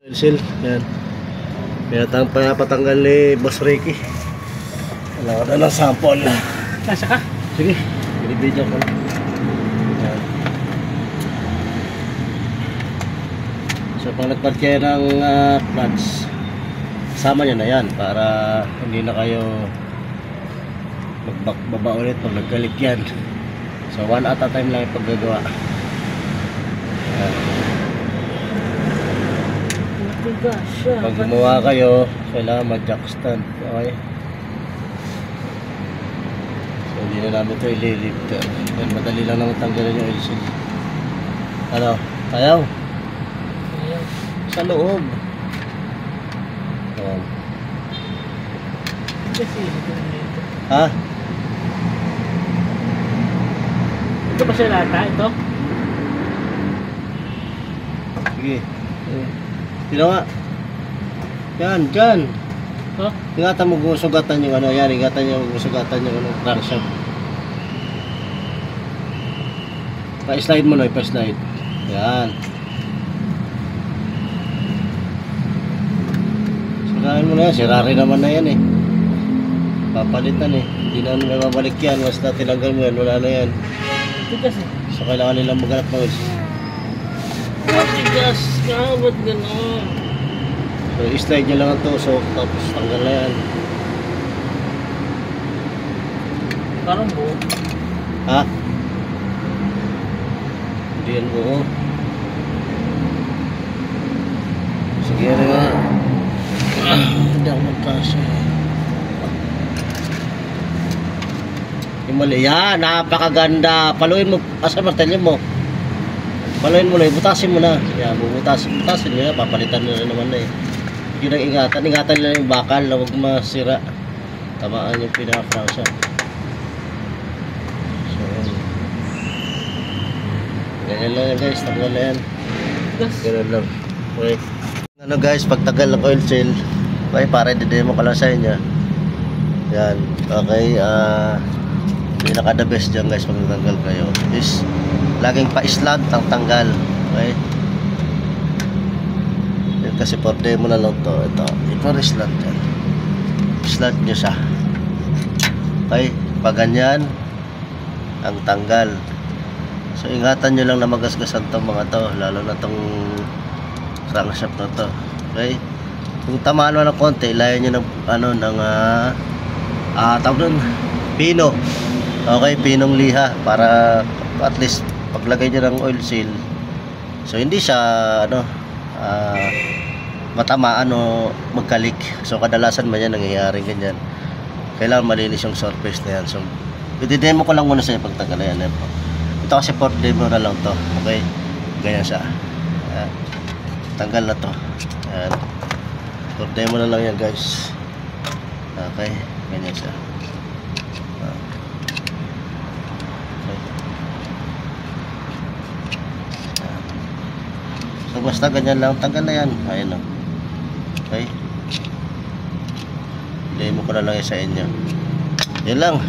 Pencil, yan. Pinapatanggal ni Boss Ricky. Wala ko na ng sample. Nasa ka? Sige, binibidyo ko. Yan. So pag nagparkya ng clutch, sama nyo na yan para hindi na kayo magbaba ulit pag nagkalik yan. So one at a time lang yung paggagawa. Yan. Pag gumawa kayo, kailangan mag-jack stand. Okay? So hindi na namin ito ililift. Yan, madali lang naman tanggalin yung oil seal. Ano? Ayaw? Ayaw. Sa loob. Yan. Kasi ito na ito. Ha? Ito ba siya lata? Ito? Sige. Ginawa. Yan, dyan. Ito? Ingatan mo kung sugatan yung ano. Yan, ingatan nyo kung sugatan yung ano, crankshaft. Pa-slide mo na, pa-slide. Yan. Sirahin mo na yan. Sirari naman na yan eh. Papalitan eh. Hindi na may mabalik yan. Basta tinanggal mo yan, wala na yan. Ito kasi. So kailangan nilang maghanap ng oil. Matigas ka, ba't gano'n? So i-slide nyo lang ang tusok. Tapos tanggal na yan. Parang buo. Ha? Hindi yan buo. Sige na nga. Hindi ako magkasya. Yung mali. Yan, napakaganda. Paluin mo. Asa martelyo mo? Paluin mo na. Butasin mo na. Yan, butasin nyo na. Papalitan na naman na eh. Yun ang ingatan. Ingatan nila yung bakal na huwag masira. Tamaan yung pinaka-crankshaft. So, ganyan lang yan guys. Tanggal na yan. Gas. Ganyan lang. Okay. Ano guys, pagtagal ng oil seal, okay, para i-demo ko lang sa inyo. Yan. Okay. Pinaka the best dyan guys pag natanggal kayo is laging pa-slant ang tanggal. Okay. Yan kasi for demo na lang to. Ito. Slant yan. Slant nyo siya. Okay. Pag ganyan ang tanggal. So ingatan nyo lang na magasgasan tong mga to. Lalo na tong crankshaft na to. Okay. Kung tamaan mo ng konti, ilayan nyo ng ano ng tawag nun, pino. Okay, pinong liha para at least paglagay nyo ng oil seal, so hindi siya ano matamaan o magkalik. So kadalasan man yan nangyayari ganyan. Kailangan malinis yung surface na yan. So i-demo ko lang muna sa inyo pagtagal na yan. Ito kasi for demo na lang to. Okay, ganyan siya. Tanggal na to. Ayan. For demo na lang yan guys. Okay, ganyan siya. So basta ganyan lang, tanggal na yan. Ayun lang. Okay. Demo ko na lang yan sa inyo. Yan lang.